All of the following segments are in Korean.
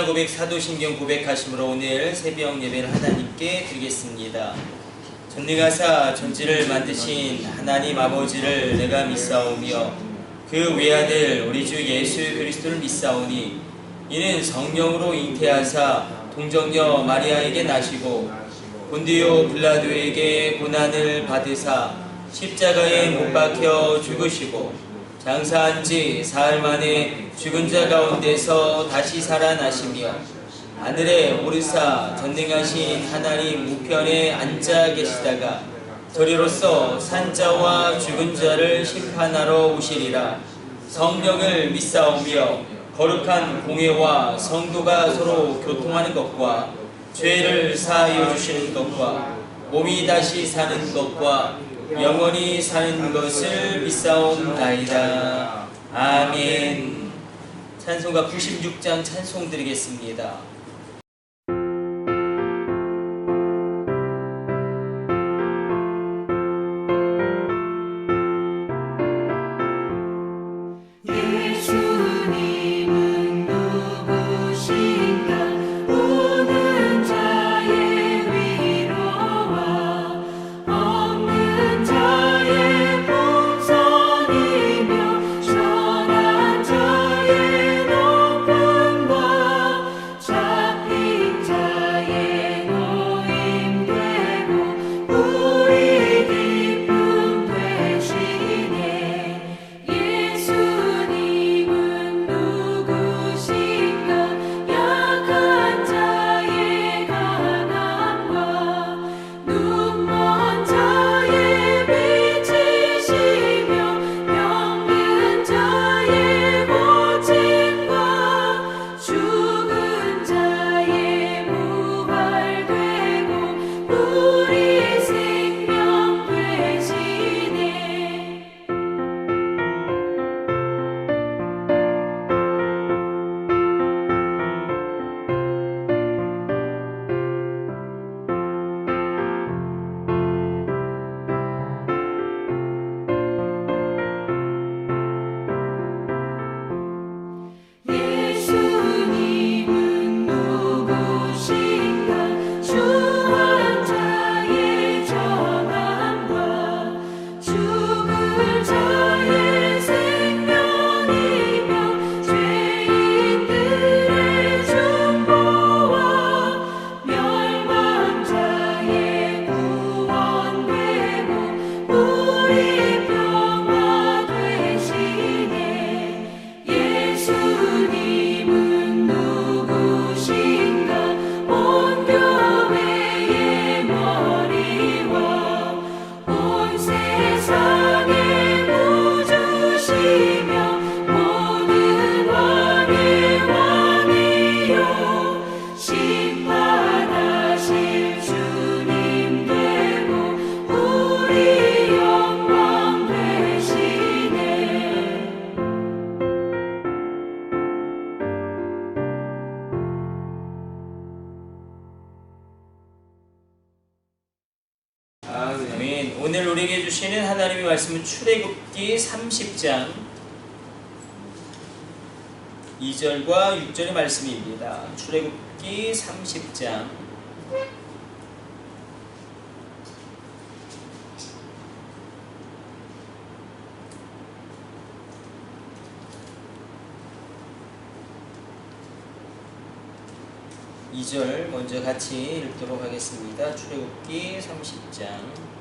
고백, 사도신경 고백하심으로 오늘 새벽 예배를 하나님께 드리겠습니다. 전능하사 전지를 만드신 하나님 아버지를 내가 믿사오며 그 외아들 우리 주 예수 그리스도를 믿사오니 이는 성령으로 잉태하사 동정녀 마리아에게 나시고 본디오 빌라도에게 고난을 받으사 십자가에 못 박혀 죽으시고 장사한 지 사흘 만에 죽은 자 가운데서 다시 살아나시며 하늘에 오르사 전능하신 하나님 우편에 앉아 계시다가 저리로서 산자와 죽은 자를 심판하러 오시리라. 성령을 믿사오며 거룩한 공회와 성도가 서로 교통하는 것과 죄를 사하여 주시는 것과 몸이 다시 사는 것과 영원히 사는 것을 믿사옵나이다. 아멘. 찬송가 96장 찬송 드리겠습니다. 아멘. 오늘 우리에게 주시는 하나님의 말씀은 출애굽기 30장 2절과 6절의 말씀입니다. 출애굽기 30장 2절 먼저 같이 읽도록 하겠습니다. 출애굽기 30장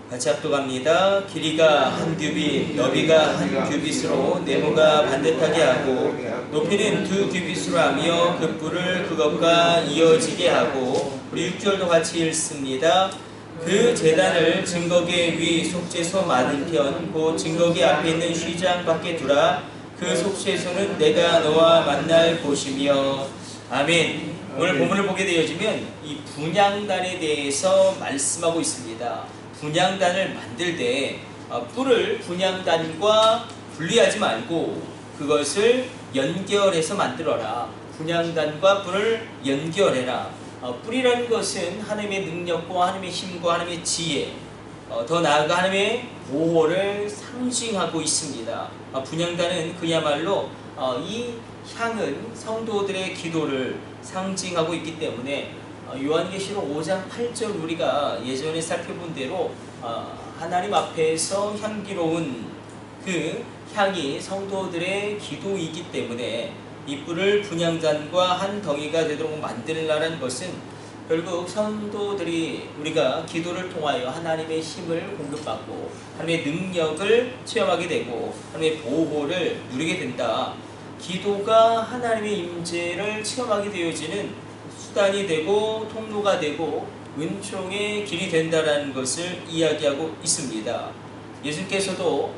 같이 합독합니다. 길이가 한 규빗, 너비가 한 규빗으로 네모가 반듯하게 하고 높이는 2규빗으로 하며 그 뿔을 그것과 이어지게 하고 우리 6절도 같이 읽습니다. 그 제단을 증거계 위 속죄소 맞은편 곧 증거계 앞에 있는 휘장 밖에 두라. 그 속죄소는 내가 너와 만날 곳이며. 아멘. 오늘 본문을 보게 되어지면 이 분향단에 대해서 말씀하고 있습니다. 분향단을 만들 때 뿔을 분향단과 분리하지 말고 그것을 연결해서 만들어라. 분향단과 뿔을 연결해라. 뿔이라는 것은 하나님의 능력과 하나님의 힘과 하나님의 지혜, 더 나아가 하나님의 보호를 상징하고 있습니다. 분향단은 그야말로 이 향은 성도들의 기도를 상징하고 있기 때문에 요한계시록 5장 8절 우리가 예전에 살펴본 대로 하나님 앞에서 향기로운 그 향이 성도들의 기도이기 때문에 이 뿔을 분향단과 한 덩이가 되도록 만들라는 것은 결국 성도들이 우리가 기도를 통하여 하나님의 힘을 공급받고 하나님의 능력을 체험하게 되고 하나님의 보호를 누리게 된다. 기도가 하나님의 임재를 체험하게 되어지는 수단이 되고 통로가 되고 은총의 길이 된다라는 것을 이야기하고 있습니다. 예수께서도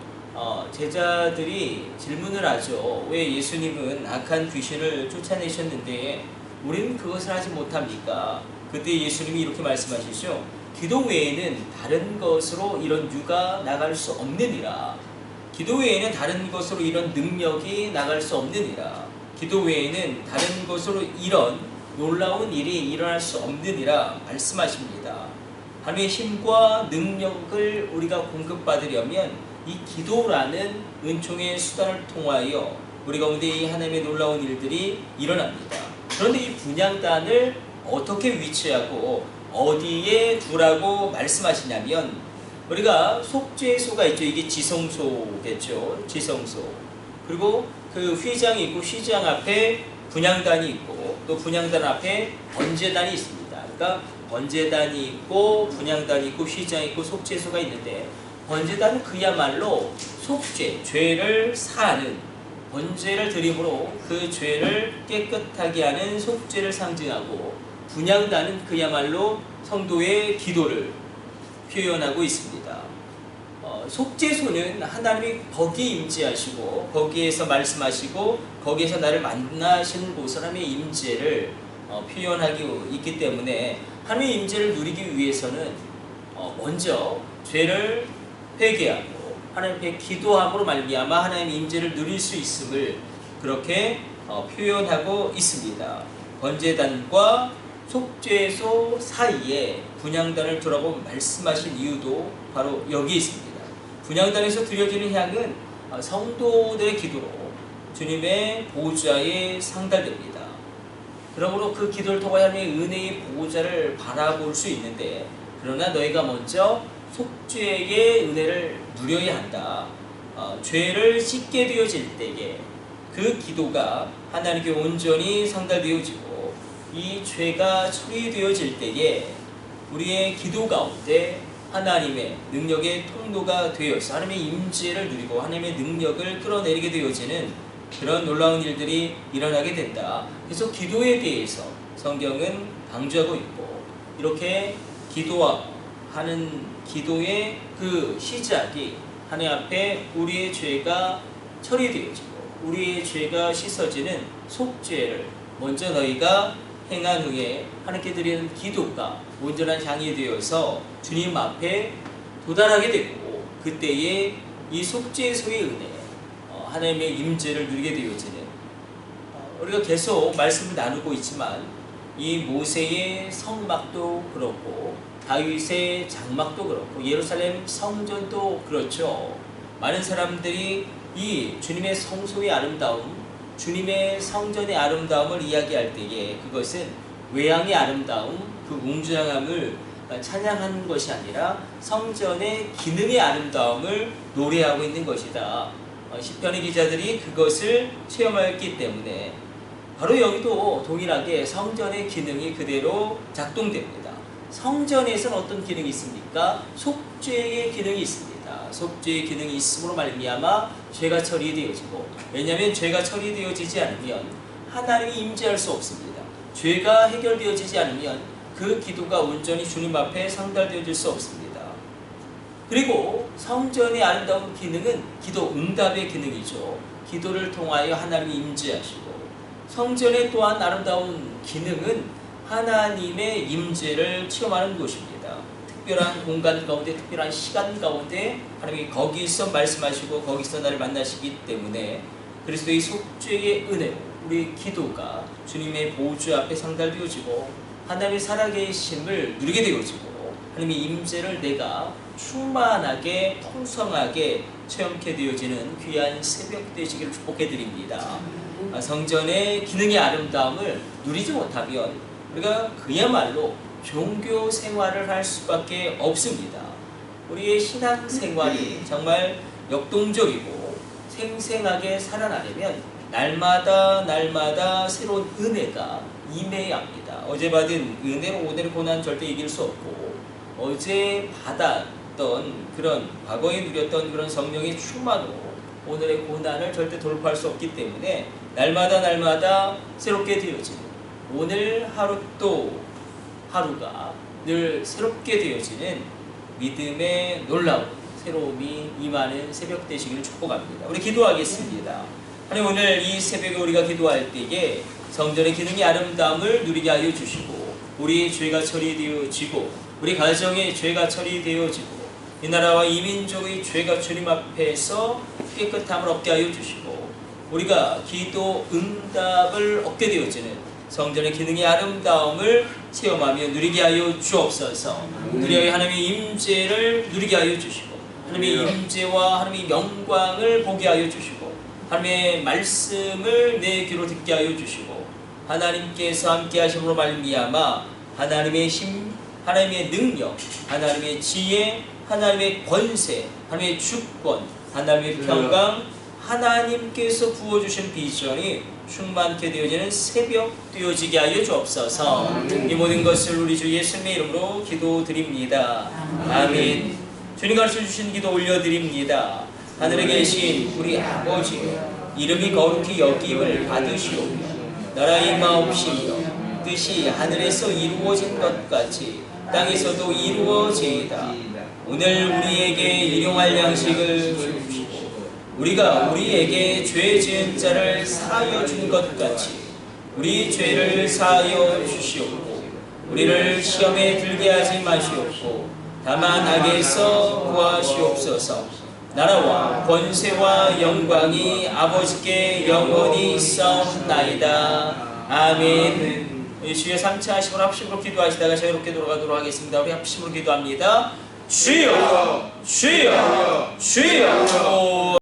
제자들이 질문을 하죠. 왜 예수님은 악한 귀신을 쫓아내셨는데 우리는 그것을 하지 못합니까? 그때 예수님이 이렇게 말씀하시죠. 기도 외에는 다른 것으로 이런 유가 나갈 수 없느니라. 기도 외에는 다른 것으로 이런 능력이 나갈 수 없느니라. 기도 외에는 다른 것으로 이런 놀라운 일이 일어날 수 없느니라 말씀하십니다. 하나님의 힘과 능력을 우리가 공급받으려면 이 기도라는 은총의 수단을 통하여 우리 가운데 이 하나님의 놀라운 일들이 일어납니다. 그런데 이 분향단을 어떻게 위치하고 어디에 두라고 말씀하시냐면 우리가 속죄소가 있죠. 이게 지성소겠죠. 지성소. 그리고 그 휘장이 있고 휘장 앞에 분향단이 있고 또 분향단 앞에 번제단이 있습니다. 그러니까 번제단이 있고 분향단이 있고 휘장이 있고 속죄소가 있는데 번제단은 그야말로 속죄, 죄를 사하는 번제를 드림으로 그 죄를 깨끗하게 하는 속죄를 상징하고 분향단은 그야말로 성도의 기도를 표현하고 있습니다. 속죄소는 하나님이 거기에 임재하시고 거기에서 말씀하시고 거기에서 나를 만나시는 곳 하나님의 임재를 표현하고 있기 때문에 하나님의 임재를 누리기 위해서는 먼저 죄를 회개하고 하나님께 기도함으로 말미암아 하나님의 임재를 누릴 수 있음을 그렇게 표현하고 있습니다. 번제단과 속죄소 사이에 분향단을 두라고 말씀하신 이유도 바로 여기 있습니다. 분향단에서 드려지는 향은 성도들의 기도로 주님의 보좌에 상달됩니다. 그러므로 그 기도를 통하여 하나님의 은혜의 보좌를 바라볼 수 있는데 그러나 너희가 먼저 속죄의 은혜를 누려야 한다. 죄를 씻게 되어질 때에 그 기도가 하나님께 온전히 상달되어지고 이 죄가 처리되어질 때에 우리의 기도 가운데 하나님의 능력의 통로가 되어서 하나님의 임재를 누리고 하나님의 능력을 끌어내리게 되어지는 그런 놀라운 일들이 일어나게 된다. 그래서 기도에 대해서 성경은 강조하고 있고 이렇게 기도하는 기도의 그 시작이 하나님 앞에 우리의 죄가 처리되어지고 우리의 죄가 씻어지는 속죄를 먼저 너희가 행한 후에 하나님께 드리는 기도가 온전한 향이 되어서 주님 앞에 도달하게 되고 그때에 이 속죄소의 은혜 하나님의 임재를 누리게 되어지는 우리가 계속 말씀을 나누고 있지만 이 모세의 성막도 그렇고 다윗의 장막도 그렇고 예루살렘 성전도 그렇죠. 많은 사람들이 이 주님의 성소의 아름다움 주님의 성전의 아름다움을 이야기할 때에 그것은 외양의 아름다움, 그 웅장함을 찬양하는 것이 아니라 성전의 기능의 아름다움을 노래하고 있는 것이다. 시편의 기자들이 그것을 체험하였기 때문에 바로 여기도 동일하게 성전의 기능이 그대로 작동됩니다. 성전에서는 어떤 기능이 있습니까? 속죄의 기능이 있습니다. 속죄의 기능이 있음으로 말미암아 죄가 처리되어지고 왜냐하면 죄가 처리되어지지 않으면 하나님이 임재할 수 없습니다. 죄가 해결되어지지 않으면 그 기도가 온전히 주님 앞에 상달되어질 수 없습니다. 그리고 성전의 아름다운 기능은 기도 응답의 기능이죠. 기도를 통하여 하나님이 임재하시고 성전의 또한 아름다운 기능은 하나님의 임재를 체험하는 곳입니다. 특별한 공간 가운데 특별한 시간 가운데 하나님이 거기서 말씀하시고 거기서 나를 만나시기 때문에 그리스도의 속죄의 은혜로 우리 기도가 주님의 보좌 앞에 상달되어지고 하나님의 살아계심을 누리게 되어지고 하나님의 임재를 내가 충만하게 풍성하게 체험케 되어지는 귀한 새벽 되시기를 축복해 드립니다. 성전의 기능의 아름다움을 누리지 못하면 우리가 그야말로 종교 생활을 할 수밖에 없습니다. 우리의 신앙 생활이 정말 역동적이고 생생하게 살아나려면 날마다 새로운 은혜가 임해야 합니다. 어제 받은 은혜로 오늘의 고난 절대 이길 수 없고, 어제 받았던 그런 과거에 누렸던 그런 성령의 충만으로 오늘의 고난을 절대 돌파할 수 없기 때문에 날마다 새롭게 되어지는, 오늘 하루 또 하루가 늘 새롭게 되어지는 믿음의 놀라운 새로움이 임하는 새벽 되시기를 축복합니다. 우리 기도하겠습니다. 하나님, 오늘 이 새벽에 우리가 기도할 때에 성전의 기능의 아름다움을 누리게 하여 주시고, 우리의 죄가 처리되어지고, 우리 가정의 죄가 처리되어지고, 이 나라와 이 민족의 죄가 주님 앞에서 깨끗함을 얻게 하여 주시고, 우리가 기도 응답을 얻게 되어지는 성전의 기능의 아름다움을 체험하며 누리게 하여 주옵소서. 누리하여 하나님의 임재를 누리게 하여 주시고, 하나님의 임재와 하나님의 영광을 보게 하여 주시고, 하나님의 말씀을 내 귀로 듣게 하여 주시고, 하나님께서 함께 하심으로 말미암아 하나님의 힘, 하나님의 능력, 하나님의 지혜, 하나님의 권세, 하나님의 주권, 하나님의 평강, 하나님께서 부어주신 비전이 충만케 되어지는 새벽 되어지게 하여 주옵소서. 이 모든 것을 우리 주 예수님의 이름으로 기도드립니다. 아멘. 주님 가르쳐주신 기도 올려드립니다. 하늘에 계신 우리 아버지여, 이름이 거룩히 여김을 받으시오며 나라 임하옵시며 뜻이 하늘에서 이루어진 것 같이 땅에서도 이루어지이다. 오늘 우리에게 일용할 양식을 주옵시고, 우리가 우리에게 죄 지은 자를 사하여 준 것 같이 우리 죄를 사하여 주시옵고, 우리를 시험에 들게 하지 마시옵고 다만 악에서 구하시옵소서. 나라와 권세와 영광이 아버지께 영원히 있사옵나이다. 아멘. 주여, 3차 하심으로 합심으로 기도하시다가 자유롭게 돌아가도록 하겠습니다. 우리 합심으로 기도합니다. 주여, 주여, 주여.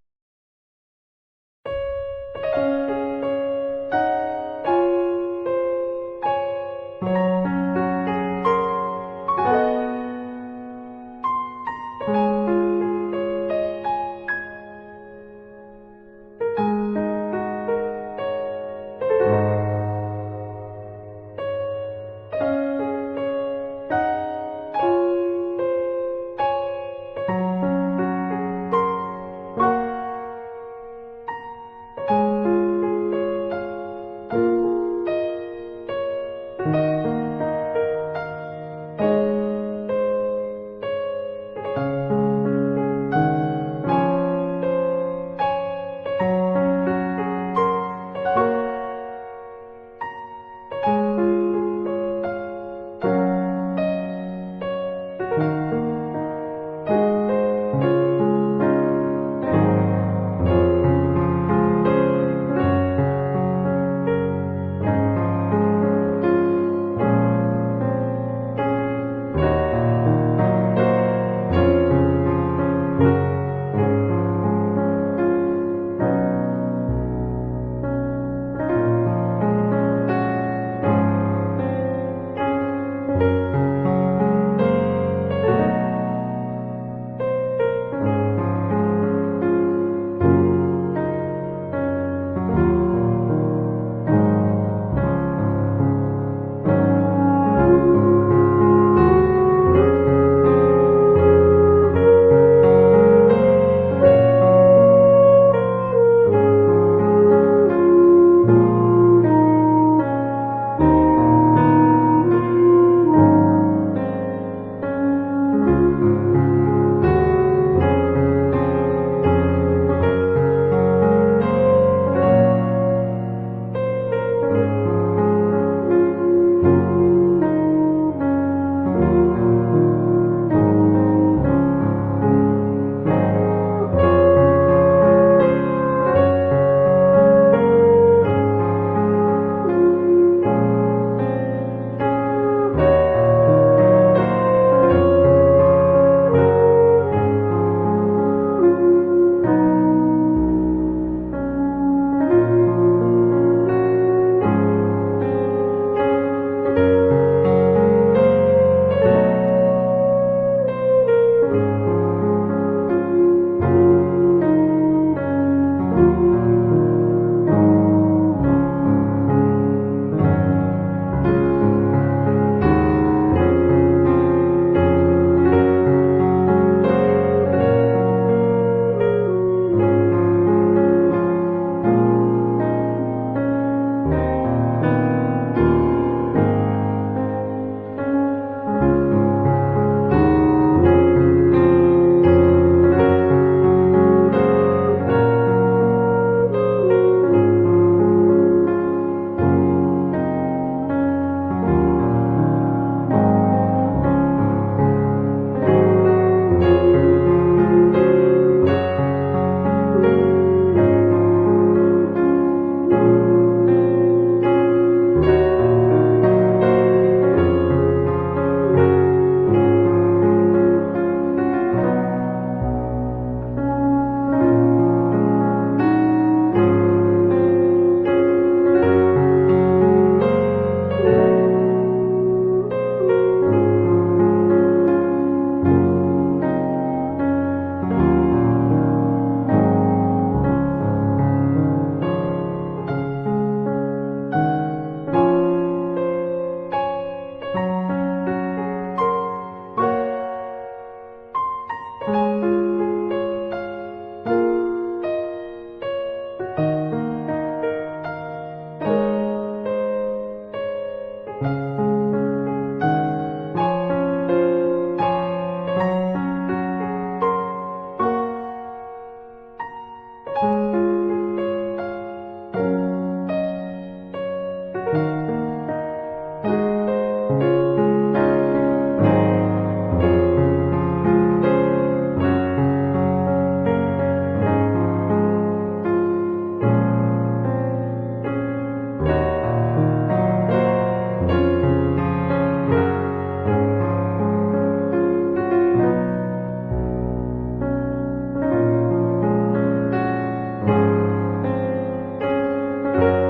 네.